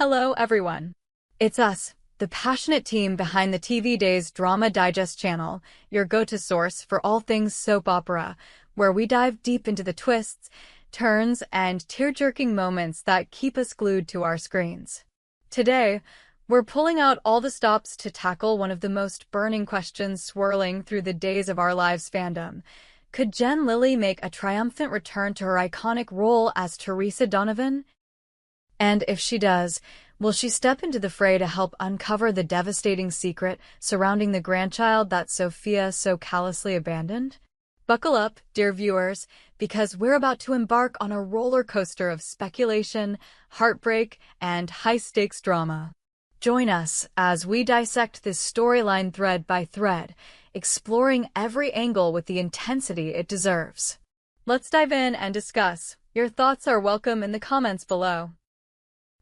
Hello, everyone. It's us, the passionate team behind the TV Days Drama Digest channel, your go-to source for all things soap opera, where we dive deep into the twists, turns, and tear-jerking moments that keep us glued to our screens. Today, we're pulling out all the stops to tackle one of the most burning questions swirling through the Days of Our Lives fandom. Could Jen Lilley make a triumphant return to her iconic role as Teresa Donovan? And if she does, will she step into the fray to help uncover the devastating secret surrounding the grandchild that Sophia so callously abandoned? Buckle up, dear viewers, because we're about to embark on a roller coaster of speculation, heartbreak, and high-stakes drama. Join us as we dissect this storyline thread by thread, exploring every angle with the intensity it deserves. Let's dive in and discuss. Your thoughts are welcome in the comments below.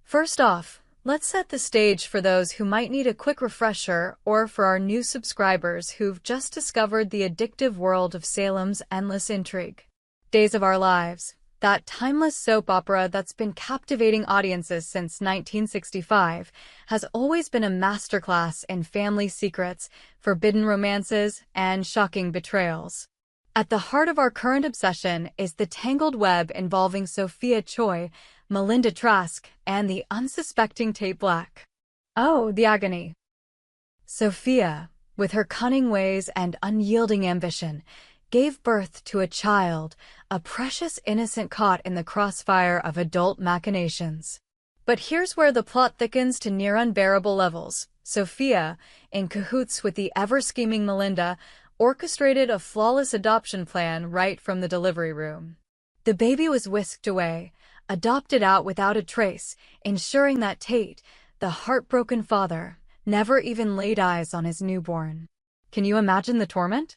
First off, let's set the stage for those who might need a quick refresher or for our new subscribers who've just discovered the addictive world of Salem's endless intrigue. Days of Our Lives, that timeless soap opera that's been captivating audiences since 1965, has always been a masterclass in family secrets, forbidden romances, and shocking betrayals. At the heart of our current obsession is the tangled web involving Sophia Choi, Melinda Trask, and the unsuspecting Tate Black. Oh, the agony! Sophia, with her cunning ways and unyielding ambition, gave birth to a child, a precious innocent caught in the crossfire of adult machinations. But here's where the plot thickens to near unbearable levels. Sophia, in cahoots with the ever-scheming Melinda, orchestrated a flawless adoption plan right from the delivery room. The baby was whisked away, adopted out without a trace, ensuring that Tate, the heartbroken father, never even laid eyes on his newborn. Can you imagine the torment?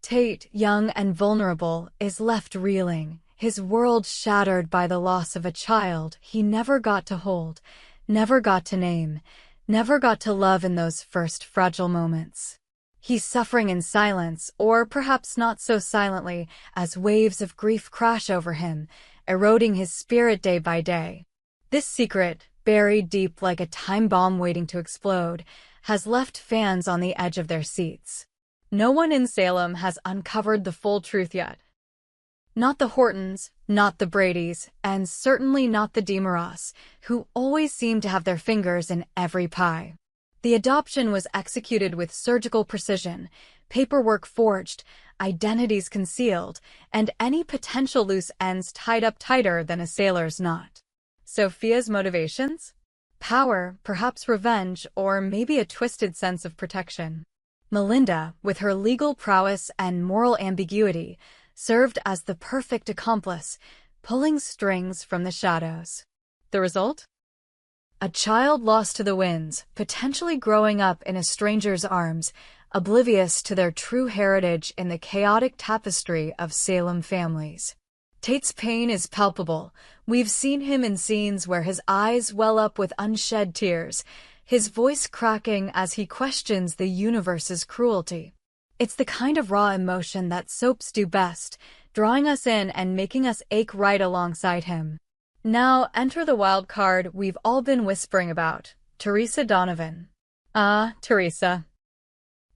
Tate, young and vulnerable, is left reeling, his world shattered by the loss of a child he never got to hold, never got to name, never got to love in those first fragile moments. He's suffering in silence, or perhaps not so silently, as waves of grief crash over him, eroding his spirit day by day. This secret, buried deep like a time bomb waiting to explode, has left fans on the edge of their seats. No one in Salem has uncovered the full truth yet. Not the Hortons, not the Bradys, and certainly not the DeMoras, who always seem to have their fingers in every pie. The adoption was executed with surgical precision, paperwork forged, identities concealed, and any potential loose ends tied up tighter than a sailor's knot. Sophia's motivations? Power, perhaps revenge, or maybe a twisted sense of protection. Melinda, with her legal prowess and moral ambiguity, served as the perfect accomplice, pulling strings from the shadows. The result? A child lost to the winds, potentially growing up in a stranger's arms, oblivious to their true heritage in the chaotic tapestry of Salem families. Tate's pain is palpable. We've seen him in scenes where his eyes well up with unshed tears, his voice cracking as he questions the universe's cruelty. It's the kind of raw emotion that soaps do best, drawing us in and making us ache right alongside him. Now, enter the wild card we've all been whispering about, Teresa Donovan. Teresa.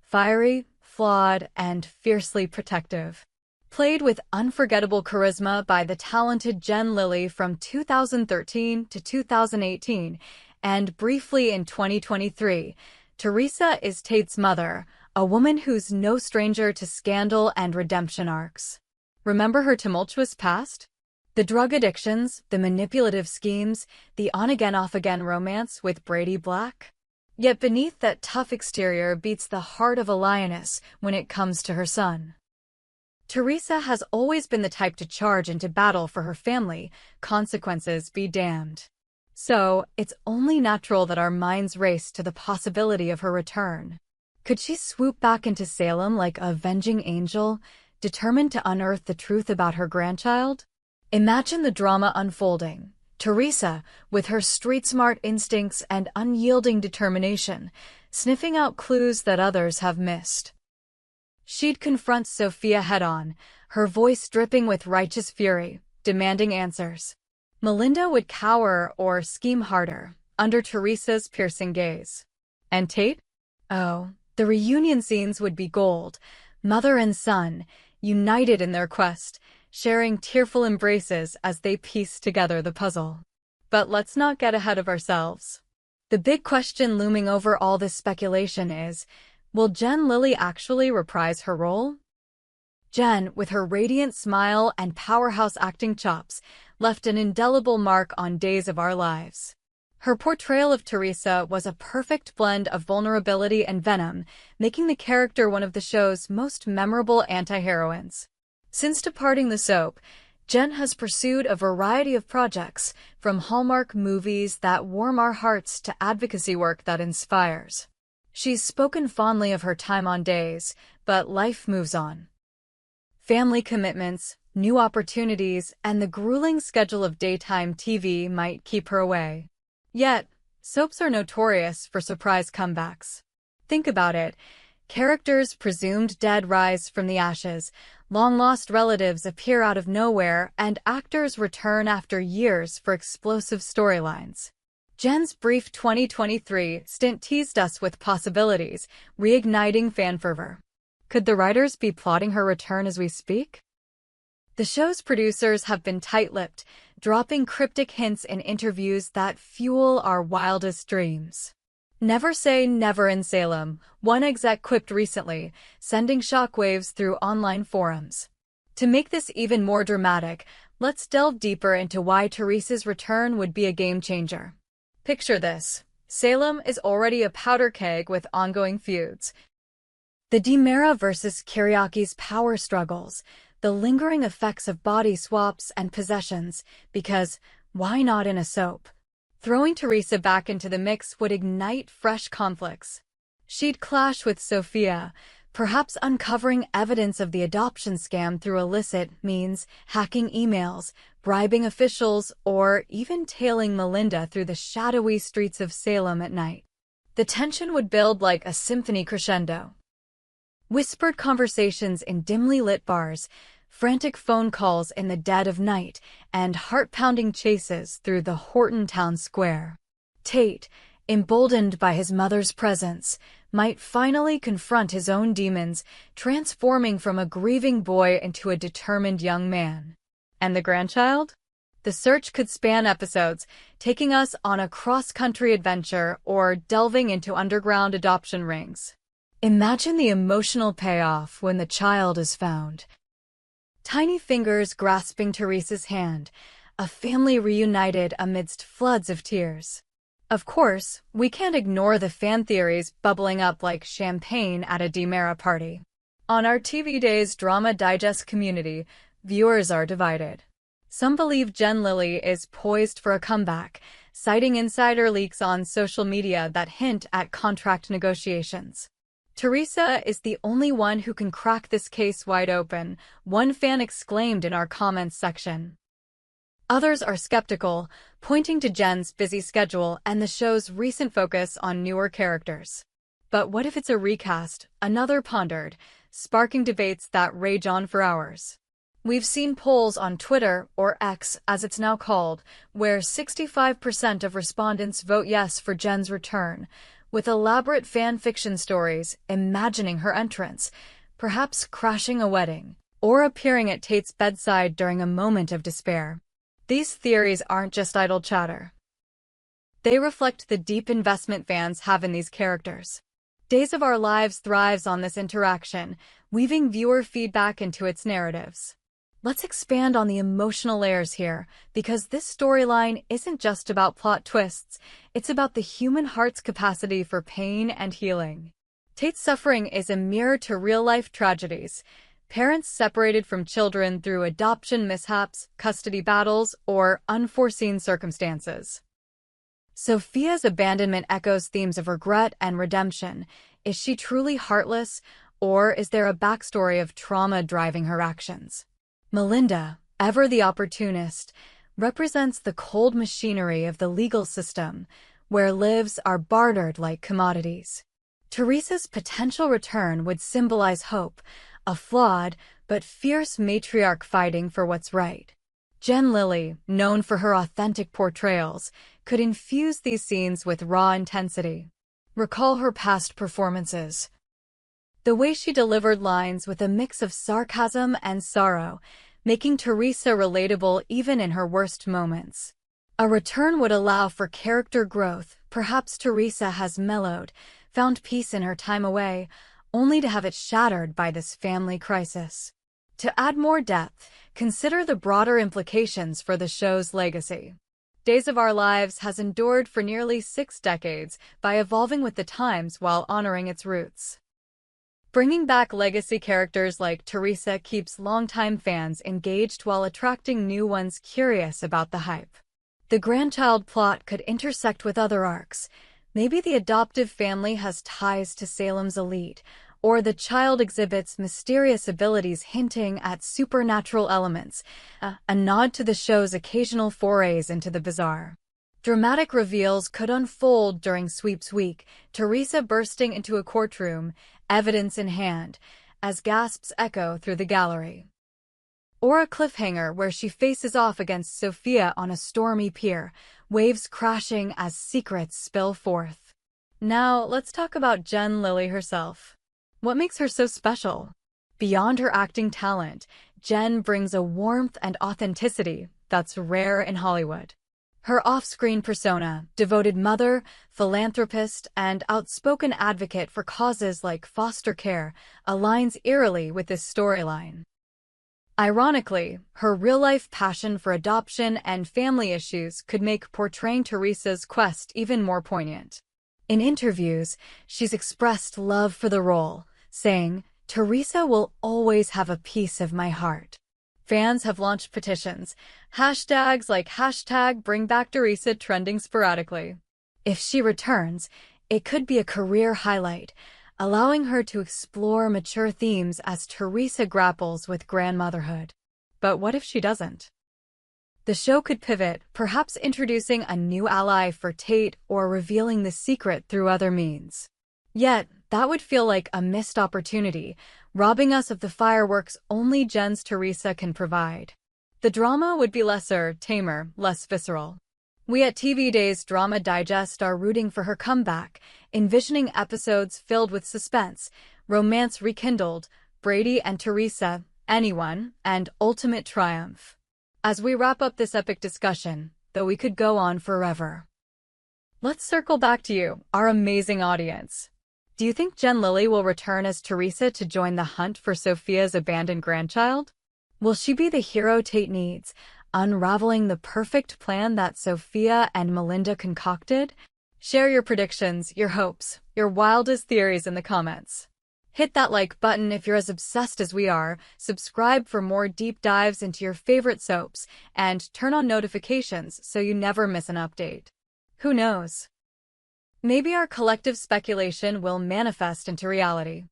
Fiery, flawed, and fiercely protective. Played with unforgettable charisma by the talented Jen Lilley from 2013 to 2018, and briefly in 2023, Teresa is Tate's mother, a woman who's no stranger to scandal and redemption arcs. Remember her tumultuous past? The drug addictions, the manipulative schemes, the on-again off-again romance with Brady Black? Yet beneath that tough exterior beats the heart of a lioness when it comes to her son. Teresa has always been the type to charge into battle for her family, consequences be damned. So, it's only natural that our minds race to the possibility of her return. Could she swoop back into Salem like a avenging angel, determined to unearth the truth about her grandchild? Imagine the drama unfolding. Teresa, with her street-smart instincts and unyielding determination, sniffing out clues that others have missed. She'd confront Sophia head-on, her voice dripping with righteous fury, demanding answers. Melinda would cower or scheme harder, under Teresa's piercing gaze. And Tate? Oh, the reunion scenes would be gold. Mother and son, united in their quest, sharing tearful embraces as they piece together the puzzle. But let's not get ahead of ourselves. The big question looming over all this speculation is, will Jen Lilley actually reprise her role? Jen, with her radiant smile and powerhouse acting chops, left an indelible mark on Days of Our Lives. Her portrayal of Teresa was a perfect blend of vulnerability and venom, making the character one of the show's most memorable anti-heroines. Since departing the soap, Jen has pursued a variety of projects, from Hallmark movies that warm our hearts to advocacy work that inspires. She's spoken fondly of her time on Days, but life moves on. Family commitments, new opportunities, and the grueling schedule of daytime TV might keep her away. Yet, soaps are notorious for surprise comebacks. Think about it. Characters presumed dead rise from the ashes, long-lost relatives appear out of nowhere, and actors return after years for explosive storylines. Jen's brief 2023 stint teased us with possibilities, reigniting fan fervor. Could the writers be plotting her return as we speak? The show's producers have been tight-lipped, dropping cryptic hints in interviews that fuel our wildest dreams. Never say never in Salem, one exec quipped recently, sending shockwaves through online forums. To make this even more dramatic, let's delve deeper into why Teresa's return would be a game-changer. Picture this. Salem is already a powder keg with ongoing feuds. The DiMera versus Kiriaki's power struggles, the lingering effects of body swaps and possessions, because why not in a soap? Throwing Teresa back into the mix would ignite fresh conflicts. She'd clash with Sophia, perhaps uncovering evidence of the adoption scam through illicit means, hacking emails, bribing officials, or even tailing Melinda through the shadowy streets of Salem at night. The tension would build like a symphony crescendo. Whispered conversations in dimly lit bars, frantic phone calls in the dead of night, and heart-pounding chases through the Horton Town Square. Tate, emboldened by his mother's presence, might finally confront his own demons, transforming from a grieving boy into a determined young man. And the grandchild? The search could span episodes, taking us on a cross-country adventure or delving into underground adoption rings. Imagine the emotional payoff when the child is found. Tiny fingers grasping Teresa's hand, a family reunited amidst floods of tears. Of course, we can't ignore the fan theories bubbling up like champagne at a DiMera party. On our TV Days Drama Digest community, viewers are divided. Some believe Jen Lilley is poised for a comeback, citing insider leaks on social media that hint at contract negotiations. Teresa is the only one who can crack this case wide open, one fan exclaimed in our comments section. Others are skeptical, pointing to Jen's busy schedule and the show's recent focus on newer characters. But what if it's a recast? Another pondered, sparking debates that rage on for hours. We've seen polls on Twitter, or X as it's now called, where 65% of respondents vote yes for Jen's return, with elaborate fan fiction stories imagining her entrance, perhaps crashing a wedding, or appearing at Tate's bedside during a moment of despair. These theories aren't just idle chatter. They reflect the deep investment fans have in these characters. Days of Our Lives thrives on this interaction, weaving viewer feedback into its narratives. Let's expand on the emotional layers here, because this storyline isn't just about plot twists, it's about the human heart's capacity for pain and healing. Tate's suffering is a mirror to real-life tragedies, parents separated from children through adoption mishaps, custody battles, or unforeseen circumstances. Sophia's abandonment echoes themes of regret and redemption. Is she truly heartless, or is there a backstory of trauma driving her actions? Melinda, ever the opportunist, represents the cold machinery of the legal system, where lives are bartered like commodities. Teresa's potential return would symbolize hope, a flawed but fierce matriarch fighting for what's right. Jen Lilley, known for her authentic portrayals, could infuse these scenes with raw intensity. Recall her past performances. The way she delivered lines with a mix of sarcasm and sorrow, making Teresa relatable even in her worst moments. A return would allow for character growth. Perhaps Teresa has mellowed, found peace in her time away, only to have it shattered by this family crisis. To add more depth, consider the broader implications for the show's legacy. Days of Our Lives has endured for nearly 6 decades by evolving with the times while honoring its roots. Bringing back legacy characters like Teresa keeps longtime fans engaged while attracting new ones curious about the hype. The grandchild plot could intersect with other arcs. Maybe the adoptive family has ties to Salem's elite, or the child exhibits mysterious abilities hinting at supernatural elements, a nod to the show's occasional forays into the bizarre. Dramatic reveals could unfold during Sweeps Week, Teresa bursting into a courtroom, evidence in hand, as gasps echo through the gallery. Or a cliffhanger where she faces off against Sophia on a stormy pier, waves crashing as secrets spill forth. Now, let's talk about Jen Lilley herself. What makes her so special? Beyond her acting talent, Jen brings a warmth and authenticity that's rare in Hollywood. Her off-screen persona, devoted mother, philanthropist, and outspoken advocate for causes like foster care, aligns eerily with this storyline. Ironically, her real-life passion for adoption and family issues could make portraying Teresa's quest even more poignant. In interviews, she's expressed love for the role, saying, "Teresa will always have a piece of my heart." Fans have launched petitions, hashtags like #BringBackTeresa trending sporadically. If she returns, it could be a career highlight, allowing her to explore mature themes as Teresa grapples with grandmotherhood. But what if she doesn't? The show could pivot, perhaps introducing a new ally for Tate or revealing the secret through other means. Yet, that would feel like a missed opportunity, robbing us of the fireworks only Jen's Teresa can provide. The drama would be lesser, tamer, less visceral. We at TV Days Drama Digest are rooting for her comeback, envisioning episodes filled with suspense, romance rekindled, Brady and Teresa, anyone, and ultimate triumph. As we wrap up this epic discussion, though we could go on forever, let's circle back to you, our amazing audience. Do you think Jen Lilley will return as Teresa to join the hunt for Sophia's abandoned grandchild? Will she be the hero Tate needs, unraveling the perfect plan that Sophia and Melinda concocted? Share your predictions, your hopes, your wildest theories in the comments. Hit that like button if you're as obsessed as we are, subscribe for more deep dives into your favorite soaps, and turn on notifications so you never miss an update. Who knows? Maybe our collective speculation will manifest into reality.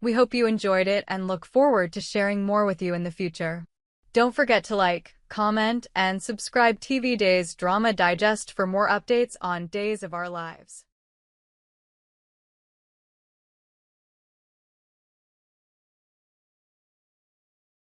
We hope you enjoyed it and look forward to sharing more with you in the future. Don't forget to like, comment, and subscribe TV Days Drama Digest for more updates on Days of Our Lives.